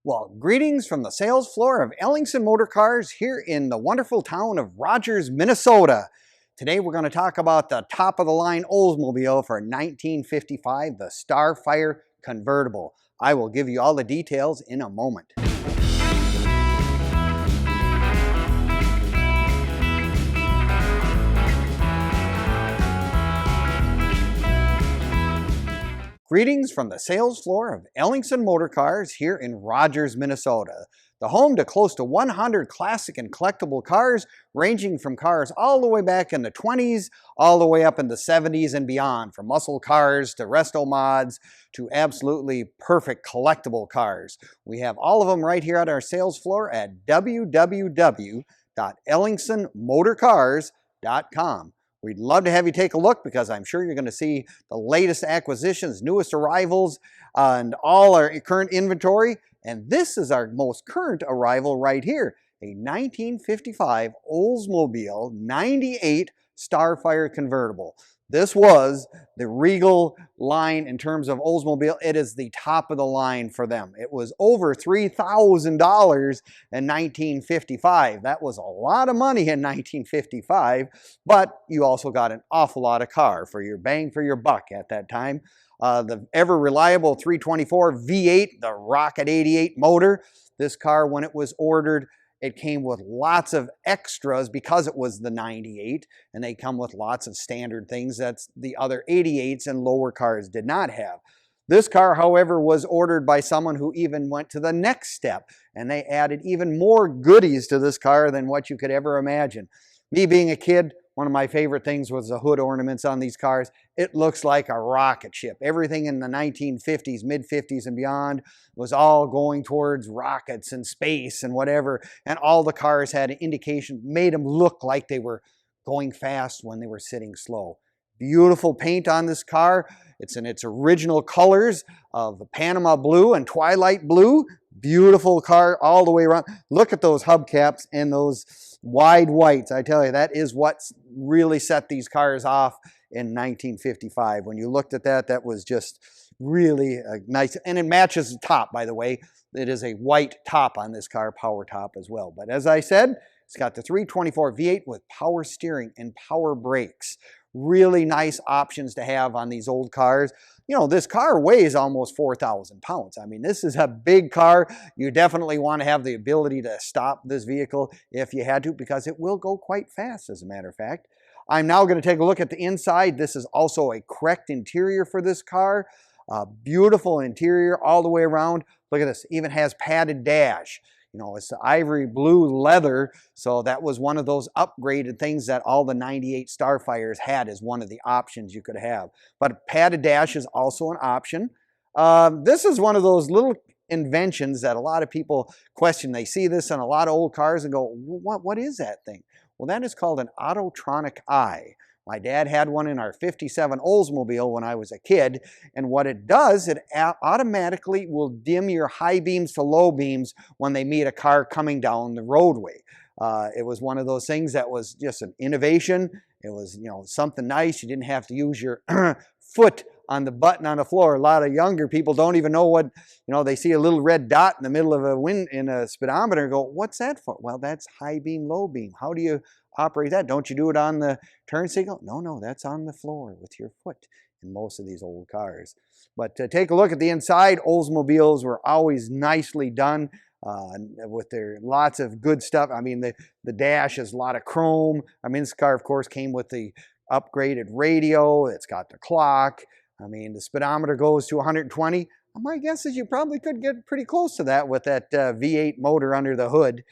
Well, greetings from the sales floor of Ellingson Motorcars here in the wonderful town of Rogers, Minnesota. Today we're going to talk about the top-of-the-line Oldsmobile for 1955, the Starfire Convertible. I will give you all the details in a moment. Greetings from the sales floor of Ellingson Motorcars here in Rogers, Minnesota, the home to close to 100 classic and collectible cars, ranging from cars all the way back in the 20s, all the way up in the 70s and beyond, from muscle cars to resto mods to absolutely perfect collectible cars. We have all of them right here at our sales floor at www.ellingsonmotorcars.com. We'd love to have you take a look because I'm sure you're going to see the latest acquisitions, newest arrivals, and all our current inventory. And this is our most current arrival right here, a 1955 Oldsmobile 98 Starfire Convertible. This was the regal line in terms of Oldsmobile. It is the top of the line for them. It was over $3,000 in 1955. That was a lot of money in 1955, but you also got an awful lot of car for your bang for your buck at that time. The ever reliable 324 V8, the Rocket 88 motor. This car, when it was ordered, it came with lots of extras because it was the 98, and they come with lots of standard things that the other 88s and lower cars did not have. This car, however, was ordered by someone who even went to the next step, and they added even more goodies to this car than what you could ever imagine. Me being a kid, one of my favorite things was the hood ornaments on these cars. It looks like a rocket ship. Everything in the 1950s, mid-50s and beyond was all going towards rockets and space and whatever. And all the cars had an indication, made them look like they were going fast when they were sitting slow. Beautiful paint on this car. It's in its original colors of the Panama blue and twilight blue. Beautiful car all the way around. Look at those hubcaps and those wide whites. I tell you, that is what really set these cars off in 1955. When you looked at that, that was just really nice. And it matches the top, by the way. It is a white top on this car, power top as well. But as I said, it's got the 324 V8 with power steering and power brakes. Really nice options to have on these old cars. You know, this car weighs almost 4,000 pounds. I mean, this is a big car. You definitely want to have the ability to stop this vehicle if you had to, because it will go quite fast, as a matter of fact. I'm now going to take a look at the inside. This is also a correct interior for this car. Beautiful interior all the way around. Look at this, even has padded dash. You know, it's the ivory blue leather, so that was one of those upgraded things that all the 98 Starfires had as one of the options you could have. But padded dash is also an option. This is one of those little inventions that a lot of people question. They see this on a lot of old cars and go, what is that thing? Well, that is called an autotronic eye. My dad had one in our 57 Oldsmobile when I was a kid, and what it does, it automatically will dim your high beams to low beams when they meet a car coming down the roadway. It was one of those things that was just an innovation. It was, you know, something nice. You didn't have to use your foot on the button on the floor. A lot of younger people don't even know what, you know, they see a little red dot in the middle of a speedometer and go, what's that for? Well, that's high beam, low beam. How do you operate that? Don't you do it on the turn signal? No, that's on the floor with your foot in most of these old cars. But take a look at the inside. Oldsmobiles were always nicely done with their lots of good stuff. I mean, the dash is a lot of chrome. I mean, this car, of course, came with the upgraded radio. It's got the clock. I mean, the speedometer goes to 120. My guess is you probably could get pretty close to that with that V8 motor under the hood.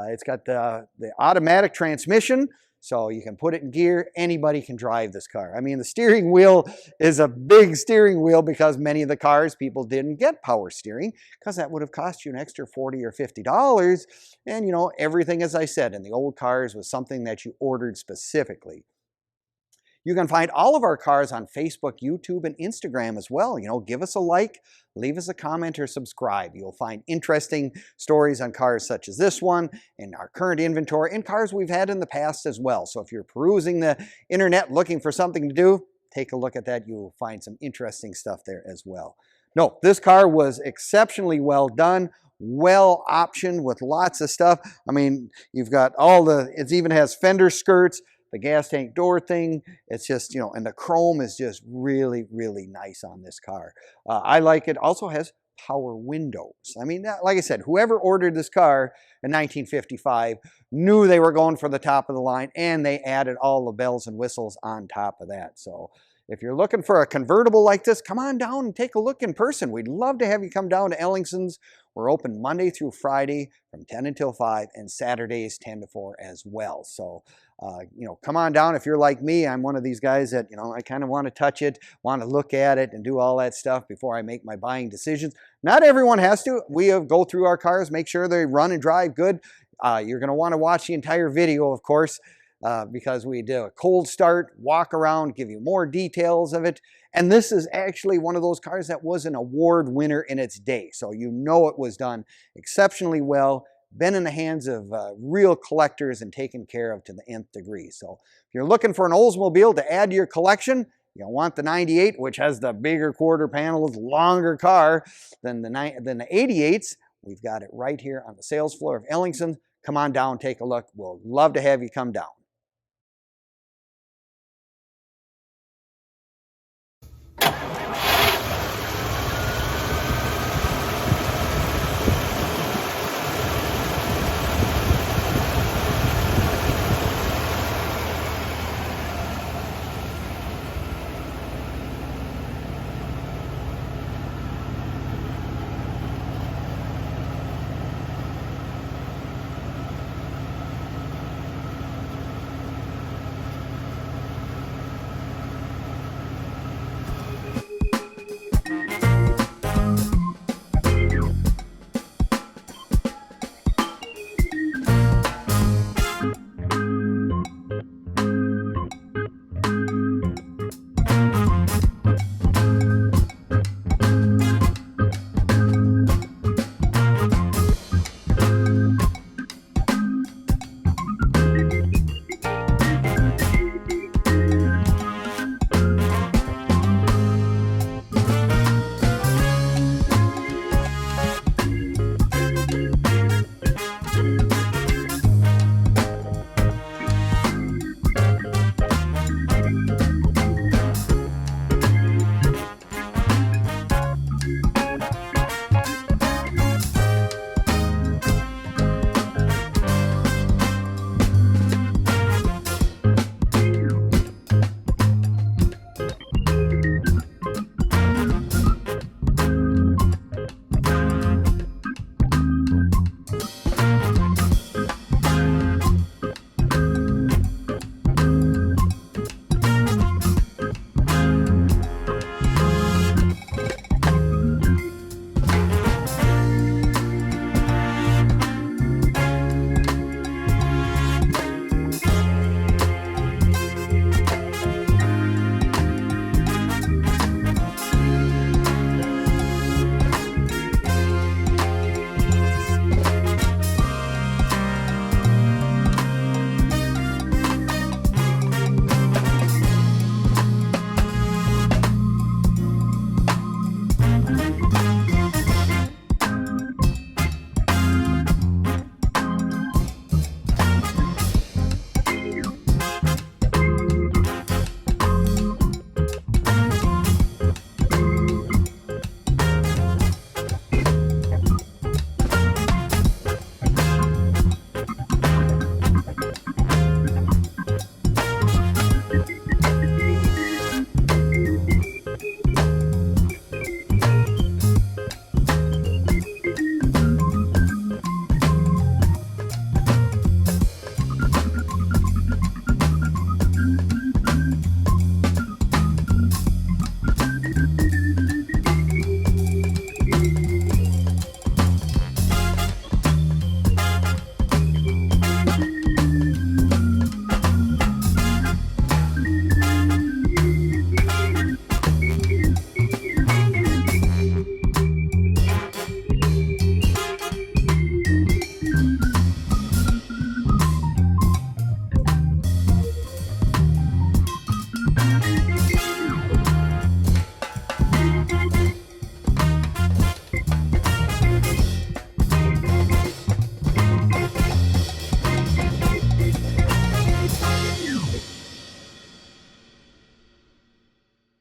It's got the automatic transmission, so you can put it in gear. Anybody can drive this car. I mean, the steering wheel is a big steering wheel because many of the cars, people didn't get power steering because that would have cost you an extra $40 or $50. And, you know, everything, as I said, in the old cars was something that you ordered specifically. You can find all of our cars on Facebook, YouTube, and Instagram as well. You know, give us a like, leave us a comment, or subscribe. You'll find interesting stories on cars such as this one, and our current inventory, and cars we've had in the past as well. So if you're perusing the internet looking for something to do, take a look at that. You'll find some interesting stuff there as well. No, this car was exceptionally well done. well optioned with lots of stuff. I mean, you've got all the, it even has fender skirts, the gas tank door thing. It's just, you know, and the chrome is just really, really nice on this car. I like it. Also has power windows. I mean, like I said, whoever ordered this car in 1955 knew they were going for the top of the line, and they added all the bells and whistles on top of that. So if you're looking for a convertible like this, come on down and take a look in person. We'd love to have you come down to Ellingson's. We're open Monday through Friday from 10 until 5 and Saturdays 10 to 4 as well. So, you know, come on down. If you're like me, I'm one of these guys that, you know, I kind of want to touch it, want to look at it and do all that stuff before I make my buying decisions. Not everyone has to. We go through our cars, make sure they run and drive good. You're going to want to watch the entire video, of course, because we do a cold start, walk around, give you more details of it. And this is actually one of those cars that was an award winner in its day. So you know it was done exceptionally well, been in the hands of real collectors and taken care of to the nth degree. So if you're looking for an Oldsmobile to add to your collection, you want the 98, which has the bigger quarter panels, longer car than the 88s. We've got it right here on the sales floor of Ellingson. Come on down, take a look. We'll love to have you come down.